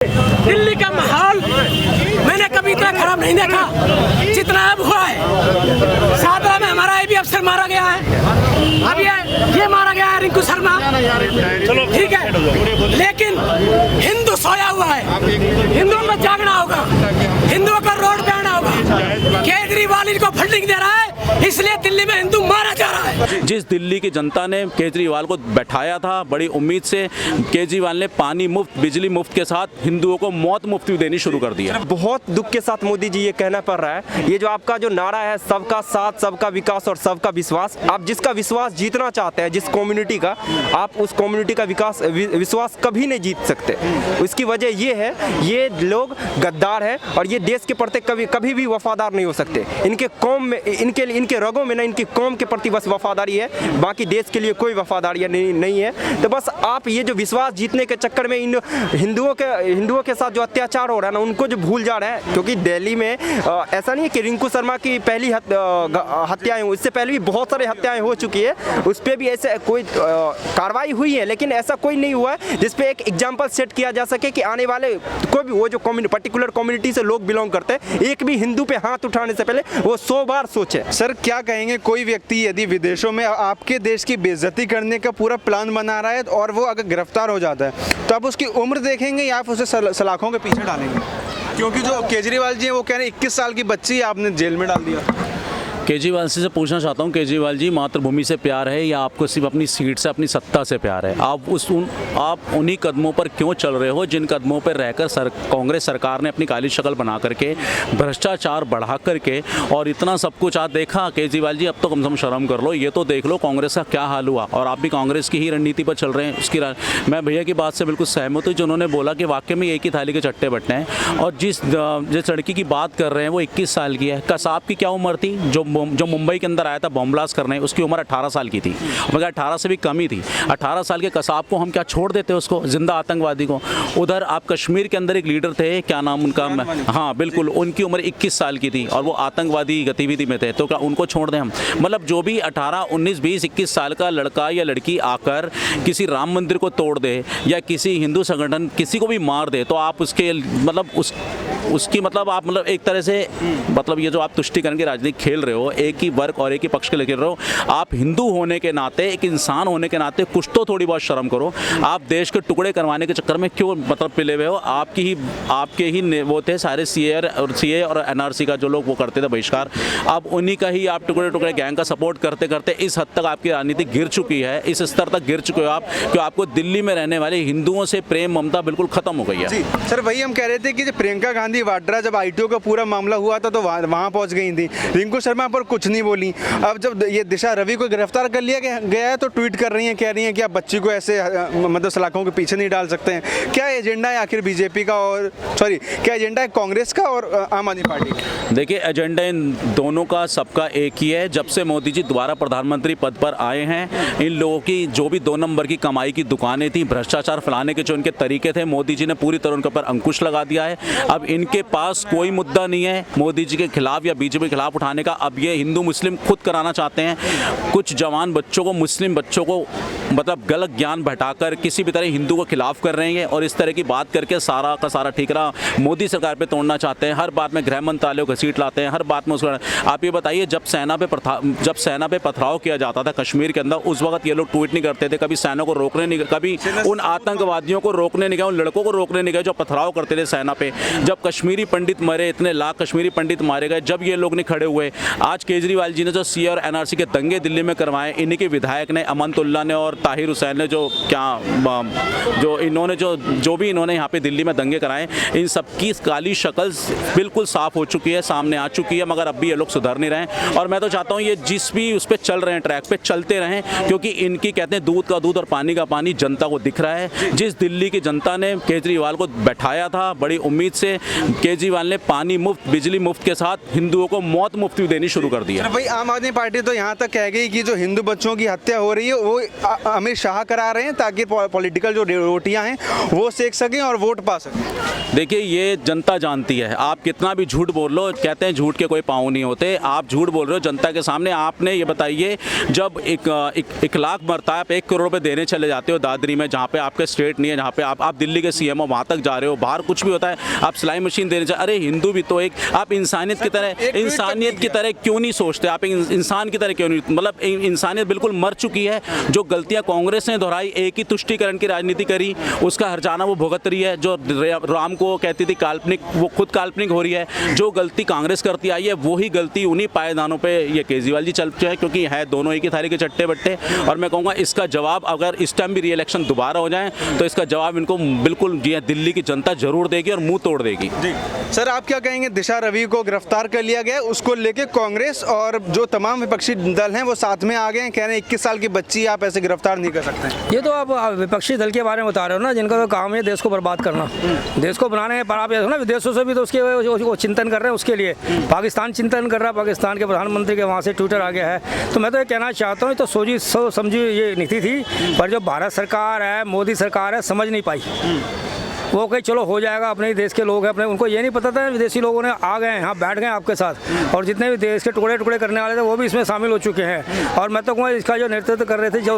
दिल्ली का माहौल मैंने कभी इतना खराब नहीं देखा जितना अब हुआ है। सादरा में हमारा भी अफसर मारा गया है, अब ये मारा गया है रिंकू शर्मा, ठीक है, लेकिन हिंदू सोया हुआ है। हिंदुओं को जागना होगा, हिंदुओं को रोड पे आना होगा। केजरीवाल इनको फंडिंग दे रहा है, इसलिए दिल्ली में हिंदू मारा जा रहा है। जिस दिल्ली की जनता ने केजरीवाल को बैठाया था बड़ी उम्मीद से, केजरीवाल ने पानी मुफ्त, बिजली मुफ्त के साथ हिंदुओं को मौत मुफ्त भी देनी शुरू कर दी है। बहुत दुख के साथ मोदी जी ये कहना पड़ रहा है, ये जो आपका जो नारा है सबका साथ, सबका विकास और सबका विश्वास, आप जिसका विश्वास जीतना चाहते हैं, जिस कम्युनिटी का, आप उस कम्युनिटी का विश्वास कभी नहीं जीत सकते। उसकी वजह ये है, ये लोग गद्दार हैं और ये देश के प्रति कभी भी वफादार नहीं हो सकते। इनके कौम में, इनके रगों में ना इनकी कौम के प्रति बस वफादारी है, बाकी देश के लिए कोई वफादारी नहीं है। तो बस आप ये जो विश्वास जीतने के चक्कर में इन हिंदुओं के साथ जो अत्याचार हो रहा है ना, उनको जो भूल जा रहे हैं। क्योंकि दिल्ली में ऐसा नहीं है कि रिंकू शर्मा की पहली हत्याएं हुई, इससे पहले भी बहुत सारी हत्याएं हो चुकी है, उस पर भी ऐसे कोई कार्रवाई हुई है, लेकिन ऐसा कोई नहीं हुआ है जिसपे एक एग्जाम्पल सेट किया जा सके कि आने वाले कोई भी वो जो पर्टिकुलर कम्युनिटी से लोग बिलोंग करते हैं, एक भी हिंदू पे हाथ उठाने से पहले वो 100 बार सोचे। सर क्या कहेंगे, कोई व्यक्ति यदि विदेशों में आपके देश की बेइज्जती करने का पूरा प्लान बना रहा है और वो अगर गिरफ्तार हो जाता है तो आप उसकी उम्र देखेंगे या आप उसे सलाखों के पीछे डालेंगे? क्योंकि जो केजरीवाल जी हैं वो कह रहे हैं 21 साल की बच्ची आपने जेल में डाल दिया। केजरीवाल से पूछना चाहता हूं, केजरीवाल जी, मातृभूमि से प्यार है या आपको सिर्फ अपनी सीट से, अपनी सत्ता से प्यार है? आप उन्हीं कदमों पर क्यों चल रहे हो जिन कदमों पर रहकर कांग्रेस सरकार ने अपनी काली शक्ल बना करके, भ्रष्टाचार बढ़ा करके और इतना सब कुछ आज देखा? केजरीवाल जी, अब तो कम से कम शर्म कर लो, ये तो देख लो कांग्रेस का क्या हाल हुआ, और आप भी कांग्रेस की ही रणनीति पर चल रहे हैं। उसकी मैं भैया की बात से बिल्कुल सहमत हूँ जिन्होंने बोला कि वाकई में एक ही थाली के चट्टे बट्टे हैं। और जिस लड़की की बात कर रहे हैं वो 21 साल की है। कसाब की क्या उम्र थी जो मुंबई के अंदर आया था बॉम्ब ब्लास्ट करने, उसकी उम्र 18 साल की थी, मगर 18 से भी कम ही थी। 18 साल के कसाब को हम क्या छोड़ देते उसको, जिंदा आतंकवादी को? उधर आप कश्मीर के अंदर एक लीडर थे, क्या नाम उनका, हाँ बिल्कुल, उनकी उम्र 21 साल की थी और वो आतंकवादी गतिविधि में थे, तो क्या उनको छोड़ दें हम? मतलब जो भी 18, 19, 20, 21 साल का लड़का या लड़की आकर किसी राम मंदिर को तोड़ दे या किसी हिंदू संगठन किसी को भी मार दे, तो आप उसके मतलब उसकी मतलब आप मतलब एक तरह से मतलब ये जो आप तुष्टिकरण की राजनीति खेल रहे हो, एक ही वर्ग और एक ही पक्ष के लिए खेल रहे हो। आप हिंदू होने के नाते, एक इंसान होने के नाते कुछ तो थोड़ी बहुत शर्म करो। आप देश के टुकड़े करवाने के चक्कर में क्यों मतलब पिले हुए हो? आपके ही वो थे सारे सीए और एनआरसी का जो लोग वो करते थे बहिष्कार, अब उन्हीं का ही आप टुकड़े गैंग का सपोर्ट करते करते इस हद तक आपकी राजनीति गिर चुकी है, इस स्तर तक गिर चुके हो आप कि आपको दिल्ली में रहने वाले हिंदुओं से प्रेम ममता बिल्कुल खत्म हो गई है। जी सर, वही हम कह रहे थे कि जब प्रियंका गांधी वाड्रा जब आईटीओ का पूरा मामला हुआ था तो वहाँ पहुँच गई थी, रिंकू शर्मा पर कुछ नहीं बोली। अब जब ये दिशा रवि को गिरफ्तार कर लिया गया है तो ट्वीट कर रही हैं, कह रही हैं कि आप बच्ची को ऐसे मतलब सलाखों के पीछे नहीं डाल सकते हैं। क्या एजेंडा है आखिर बीजेपी का और क्या एजेंडा है कांग्रेस का और आम आदमी पार्टी का? देखिए, एजेंडा इन दोनों का सबका एक ही है। जब से मोदी जी दोबारा प्रधानमंत्री पद पर आए हैं, इन लोगों की जो भी 2 नंबर की कमाई की दुकानें थी, भ्रष्टाचार फैलाने के जो इनके तरीके थे, मोदी जी ने पूरी तरह उनके ऊपर अंकुश लगा दिया है। अब इनके पास कोई मुद्दा नहीं है मोदी जी के खिलाफ या बीजेपी के खिलाफ उठाने का। अब ये हिंदू मुस्लिम खुद कराना चाहते हैं। कुछ जवान बच्चों को, मुस्लिम बच्चों को मतलब गलत ज्ञान बैठाकर किसी भी तरह हिंदू को खिलाफ कर रहे हैं और इस तरह की बात करके सारा का सारा ठीकरा मोदी सरकार पे तोड़ना चाहते हैं। हर बात में गृह मंत्रालय को घसीट लाते हैं, हर बात में उसका। आप ये बताइए, जब सेना पे पथराव किया जाता था कश्मीर के अंदर, उस वक्त ये लोग ट्वीट नहीं करते थे, कभी सेना को रोकने नहीं, कभी उन आतंकवादियों को रोकने नहीं गए, उन लड़कों को रोकने नहीं गए जो पथराव करते थे सेना पे। जब कश्मीरी पंडित मरे, इतने लाख कश्मीरी पंडित मारे गए, जब ये लोग नहीं खड़े हुए। आज केजरीवाल जी ने जो सीए और एनआरसी के दंगे दिल्ली में करवाए, इन्हीं के विधायक ने, अमनतुल्ला ने और ताहिर हुसैन ने, जो भी इन्होंने यहाँ पे दिल्ली में दंगे कराए, इन सबकी काली शक्ल बिल्कुल साफ हो चुकी है, सामने आ चुकी है, मगर अब भी ये लोग सुधर नहीं रहे। और मैं तो चाहता हूँ ये जिस भी उस पर चल रहे हैं, ट्रैक पे चलते रहें, क्योंकि इनकी कहते हैं दूध का दूध और पानी का पानी जनता को दिख रहा है। जिस दिल्ली की जनता ने केजरीवाल को बैठाया था बड़ी उम्मीद से, केजरीवाल ने पानी मुफ्त, बिजली मुफ्त के साथ हिंदुओं को मौत मुफ्त भी देनी शुरू कर दी है। भाई आम आदमी पार्टी तो यहाँ तक कह गई कि जो हिंदू बच्चों की हत्या हो रही है वो अमित शाह करा रहे हैं ताकि पॉलिटिकल जो रोटियां हैं वो सेक सकें और वोट पा सकें। देखिए, ये जनता जानती है। आप कितना भी झूठ बोल लो, कहते हैं झूठ के कोई पाँव नहीं होते। आप झूठ बोल रहे हो जनता के सामने। आपने ये बताइए, जब एक लाख मरता है, आप 1 करोड़ रुपए देने चले जाते हो दादरी में, जहाँ पे आपके स्टेट नहीं है, जहाँ पे आप दिल्ली के सीएम हो, वहाँ तक जा रहे हो, बाहर कुछ भी होता है आप सिलाई मशीन देने अरे हिंदू भी तो आप इंसानियत की तरह क्यों नहीं सोचते? आप इंसान की तरह क्यों नहीं, मतलब इंसानियत बिल्कुल मर चुकी है। जो गलतियां कांग्रेस ने दोहराई, एक ही तुष्टीकरण की राजनीति करी, उसका हर्जाना वो भुगत रही है। जो राम को कहती थी काल्पनिक, वो खुद काल्पनिक हो रही है। जो गलती कांग्रेस करती आई है वही गलती उन्हीं पायदानों पे ये केजरीवाल जी चल है, क्योंकि है दोनों एक ही थाली के चट्टे बट्टे। और मैं कहूँगा इसका जवाब, अगर इस टाइम भी री-इलेक्शन दोबारा हो जाए तो इसका जवाब इनको बिल्कुल दिल्ली की जनता जरूर देगी और मुंह तोड़ देगी। जी सर, आप क्या कहेंगे? दिशा रवि को गिरफ्तार कर लिया गया, उसको लेके कांग्रेस और जो तमाम विपक्षी दल हैं वो साथ में आ गए हैं, कह रहे हैं 21 साल की बच्ची आप ऐसे गिरफ्तार नहीं कर सकते। ये तो आप विपक्षी दल के बारे में बता रहे हो ना, जिनका तो काम है देश को बर्बाद करना, देश को बनाने पर आप ना विदेशों से भी तो उसके वो चिंतन कर रहे हैं। उसके लिए पाकिस्तान चिंतन कर रहा है, पाकिस्तान के प्रधानमंत्री के वहाँ से ट्विटर आ गया है। तो मैं तो ये कहना चाहता हूँ, तो सोची समझी ये नीति थी, पर जो भारत सरकार है, मोदी सरकार है, समझ नहीं पाई। वो कहीं चलो हो जाएगा, अपने ही देश के लोग हैं अपने, उनको ये नहीं पता था विदेशी लोगों ने आ गए यहाँ बैठ गए आपके साथ, और जितने भी देश के टुकड़े टुकड़े करने वाले थे वो भी इसमें शामिल हो चुके हैं। और मैं तो कहूँगा इसका जो नेतृत्व कर रहे थे जो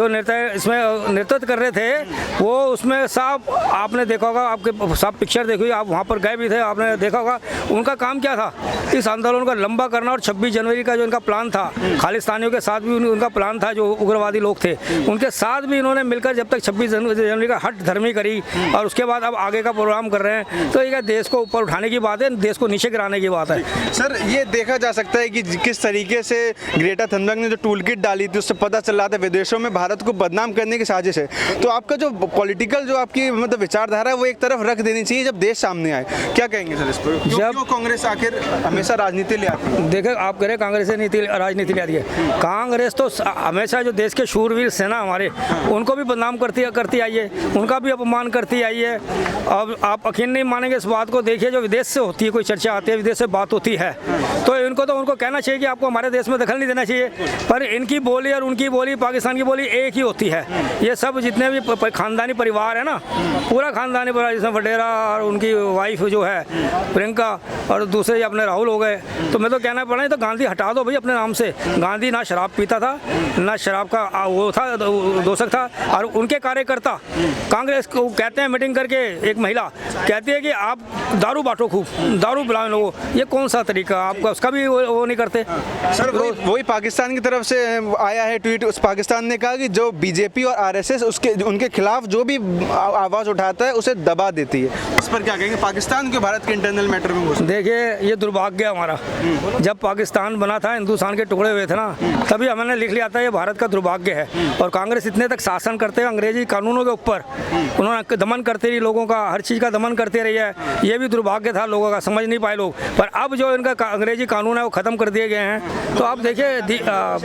नेता इसमें नेतृत्व कर रहे थे, वो उसमें साफ आपने देखा होगा, आपके साफ पिक्चर देखी, आप वहाँ पर गए भी थे, आपने देखा होगा उनका काम क्या था, इस आंदोलन को लंबा करना। और 26 जनवरी का जो इनका प्लान था, खालिस्तानियों के साथ भी उनका प्लान था, जो उग्रवादी लोग थे उनके साथ भी इन्होंने मिलकर जब तक 26 जनवरी का हट धर्मी करी, और उसके बाद अब आगे का प्रोग्राम कर रहे हैं। तो ये देश को ऊपर उठाने की बात है, देश को नीचे गिराने की बात है। सर, ये देखा जा सकता है कि किस तरीके से ग्रेटा थनबर्ग ने जो टूल किट डाली थी उससे पता चल रहा था विदेशों में भारत को बदनाम करने की साजिश है। तो आपका जो पॉलिटिकल जो आपकी मतलब विचारधारा है वो एक तरफ रख देनी चाहिए जब देश सामने आए। क्या कहेंगे सर इस पर? जब कांग्रेस आखिर हमेशा राजनीति ले आती है। देखिए, आप कह रहे कांग्रेस राजनीति ले आती है, कांग्रेस तो हमेशा जो देश के शूरवीर सेना हमारे, उनको भी बदनाम करती आई है, उनका भी अपमान करती आई है। अब आप यकीन नहीं मानेंगे इस बात को, देखिए जो विदेश से होती है, कोई चर्चा आती है, विदेश से बात होती है, तो उनको कहना चाहिए कि आपको हमारे देश में दखल नहीं देना चाहिए। पर इनकी बोली और उनकी बोली, पाकिस्तान की बोली एक ही होती है। ये सब जितने भी खानदानी परिवार है ना, पूरा खानदानी परिवार, जिसमें वडेरा और उनकी वाइफ जो है प्रियंका, और दूसरे अपने राहुल हो गए। तो मैं तो कहना पड़ा, तो गांधी हटा दो भाई अपने नाम से। गांधी ना शराब पीता था, ना शराब का वो था दोषक था। और उनके कार्यकर्ता कांग्रेस को कहते हैं, मीटिंग करके एक महिला कहती है कि आप दारू बांटो, खूब दारू पिलाओ लोगों। ये कौन सा तरीका आपका? उसका भी वो नहीं करते। सर, वही पाकिस्तान की तरफ से आया है ट्वीट। उस पाकिस्तान ने कहा कि जो बीजेपी और आरएसएस उनके खिलाफ जो भी आवाज़ उठाता है उसे दबा देती है। इस पर क्या कहेंगे? पाकिस्तान के भारत के इंटरनल मैटर में देखिए, ये दुर्भाग्य हमारा, जब पाकिस्तान बना था, हिंदुस्तान के टुकड़े हुए थे ना, तभी हमने लिख लिया था ये भारत का दुर्भाग्य है। और कांग्रेस इतने तक शासन करते हैं अंग्रेजी कानूनों के ऊपर, उन्होंने दमन करते रही लोगों का, हर चीज़ का दमन करते रही है। ये भी दुर्भाग्य था लोगों का, समझ नहीं पाए लोग। पर अब जो इनका अंग्रेजी कानून है वो ख़त्म कर दिए गए हैं। तो आप देखिए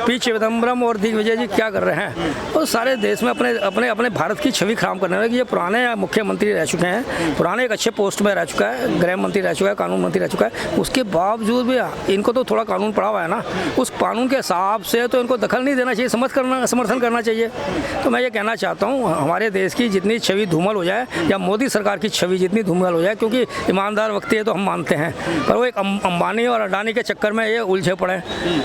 पी चिदम्बरम और दिग्विजय जी क्या कर रहे हैं, वो सारे देश में अपने भारत की छवि खराब करने लगे। ये पुराने मुख्यमंत्री रह चुके हैं, पुराने एक अच्छे पोस्ट में रह चुका है, गृह मंत्री रह चुका है, कानून मंत्री रह चुका है। उसके बावजूद भी इनको तो थोड़ा कानून पड़ा हुआ है ना, उस कानून के हिसाब से तो इनको दखल नहीं देना चाहिए, समर्थन करना चाहिए। तो मैं ये कहना चाहता हूँ, हमारे देश की जितनी छवि धूमल हो जाए, या मोदी सरकार की छवि जितनी धूमल हो जाए, क्योंकि ईमानदार व्यक्ति है तो हम मानते हैं, पर वो एक अंबानी और अडानी के चक्कर में ये उलझे पड़े,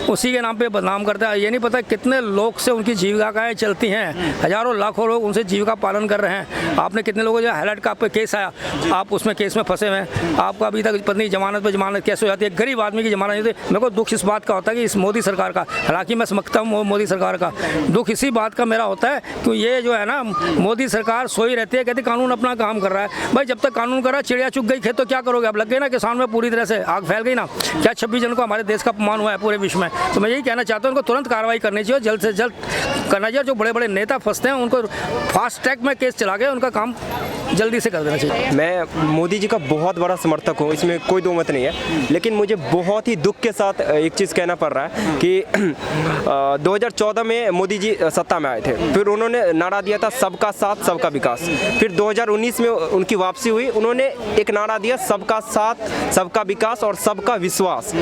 उसी के नाम पे बदनाम करता है। ये नहीं पता कितने लोग से उनकी जीविकाएँ चलती हैं, हज़ारों लाखों लोग उनसे जीविका पालन कर रहे हैं। आपने कितने लोगों जो हाईलाइट का आप पे केस आया, आप उसमें केस में फंसे हुए हैं, आपका अभी तक पत्नी जमानत पर जमानत कैसे हो जाती है? गरीब आदमी की जमानत नहीं होती। मेरे को दुख इस बात का होता है कि इस मोदी सरकार का, हालांकि मैं समझता हूँ मोदी सरकार का, दुख इसी बात का मेरा होता है कि ये जो है ना, मोदी सरकार सोई रहती है, कहती कानून अपना काम कर रहा है। भाई जब तक कानून कर रहा है, चिड़िया चुग गई खेत तो क्या करोगे? अब लग गए ना किसान में पूरी तरह से आग फैल गई ना। क्या 26 जन को हमारे देश का अपमान हुआ है पूरे विश्व में? तो मैं यही कहना चाहता हूँ, उनको तुरंत कार्रवाई करनी चाहिए, जल्द से जल्द करना चाहिए। जो बड़े बड़े नेता फंसते हैं उनको फास्ट ट्रैक में केस चला के उनका काम जल्दी से कर देना चाहिए। मैं मोदी जी का बहुत बड़ा समर्थक हूँ, इसमें कोई दो मत नहीं है, लेकिन मुझे बहुत ही दुख के साथ एक चीज़ कहना पड़ रहा है कि 2014 में मोदी जी सत्ता में आए थे, फिर उन्होंने नारा दिया था सबका साथ सबका विकास। विकास। फिर 2019 में उनकी वापसी हुई, उन्होंने एक नारा दिया सबका साथ, सबका विकास और सबका विश्वास।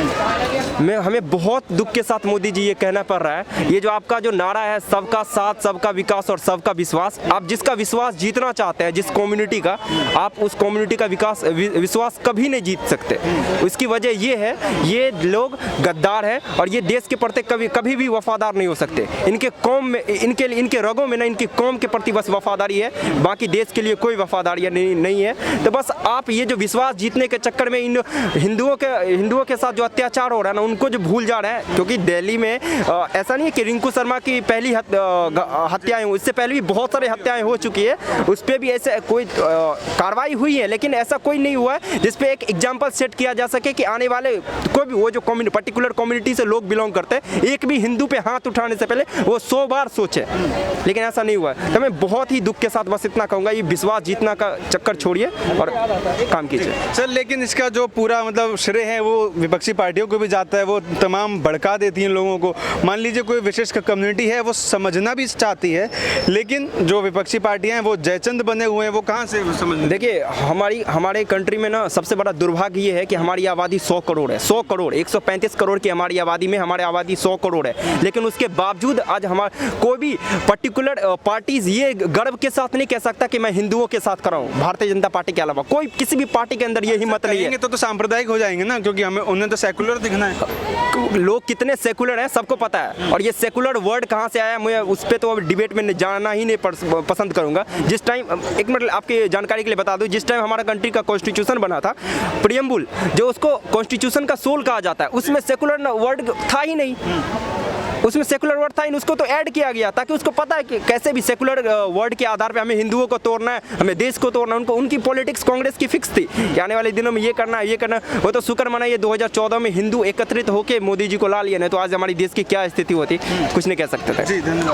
मैं हमें बहुत दुख के साथ मोदी जी ये कहना पड़ रहा है, ये जो आपका जो नारा है सबका साथ, सबका विकास और सबका विश्वास, आप जिसका विश्वास जीतना चाहते हैं, जिस कम्युनिटी का, आप उस कम्युनिटी का विश्वास कभी नहीं जीत सकते। इसकी वजह ये है, ये लोग गद्दार हैं और ये देश के प्रति कभी भी वफादार नहीं हो सकते। इनके कौम में, इनके रगों में ना इनकी कौम के प्रति बस वफादारी है, बाकी देश के लिए कोई वफादारी नहीं है। तो बस आप ये जो विश्वास जीतने के चक्कर में इन हिंदुओं के साथ जो अत्याचार हो रहा है ना, उनको जो भूल जा रहे हैं। क्योंकि दिल्ली में ऐसा नहीं है कि रिंकू शर्मा की पहली हत्याएं हुई, इससे पहले भी बहुत सारी हत्याएं हो चुकी है, उस पर भी ऐसे कोई कार्रवाई हुई है, लेकिन ऐसा कोई नहीं हुआ है जिस पे एक एग्जाम्पल सेट किया जा सके कि आने वाले कोई भी वो जो पर्टिकुलर कम्युनिटी से लोग बिलोंग करते हैं, एक भी हिंदू पे हाथ उठाने से पहले वो 100 बार सोचे, लेकिन ऐसा नहीं हुआ है। तो मैं बहुत ही दुख के साथ बस इतना कहूँगा, ये विश्वास जीतना का चक्कर छोड़िए और काम कीजिए। सर लेकिन इसका जो पूरा मतलब श्रेय है वो विपक्षी पार्टियों को भी जाता है, वो तमाम भड़का देती हैं लोगों को। मान लीजिए कोई विशेष कम्युनिटी है, वो समझना भी चाहती है, लेकिन जो विपक्षी पार्टियां हैं वो जयचंद बने हुए हैं, वो कहाँ से समझ। देखिए हमारे कंट्री में ना सबसे बड़ा दुर्भाग्य ये है कि हमारी आबादी 100 करोड़ है, 100 करोड़ 135 करोड़ की हमारी आबादी में हमारी आबादी 100 करोड़ है, लेकिन उसके बावजूद आज हमारा कोई भी पर्टिकुलर पार्टीज ये गर्व के साथ नहीं कह सकता कि मैं हिंदुओं के साथ खड़ा हूँ। भारतीय जनता पार्टी के अलावा कोई किसी भी पार्टी के अंदर ये हिम्मत नहीं है। तो सांप्रदायिक हो जाएंगे ना, क्योंकि हमें उन्हें तो सेकुलर दिखना है। लोग कितने सेकुलर हैं सबको पता है, और ये सेकुलर वर्ड कहाँ से आया मुझे उस पर तो अब डिबेट में जाना ही नहीं पसंद करूंगा। जिस टाइम एक मिनट आपकी जानकारी के लिए बता दूं, जिस टाइम हमारा कंट्री का कॉन्स्टिट्यूशन बना था, प्रियम्बुल जो उसको कॉन्स्टिट्यूशन का सोल कहा जाता है, उसमें सेकुलर वर्ड था ही नहीं, उसमें सेकुलर वर्ड था ही नहीं, उसको तो ऐड किया गया ताकि उसको पता है कि कैसे भी सेकुलर वर्ड के आधार पे हमें हिंदुओं को तोड़ना है, हमें देश को तोड़ना है। उनको उनकी पॉलिटिक्स कांग्रेस की फिक्स थी कि आने वाले दिनों में ये करना है, ये करना है। वो तो शुक्र मनाइए 2014 में हिंदू एकत्रित होकर मोदी जी को ला लिया, नहीं तो आज हमारी देश की क्या स्थिति होती कुछ नहीं कह सकते थे। जी धन्यवाद।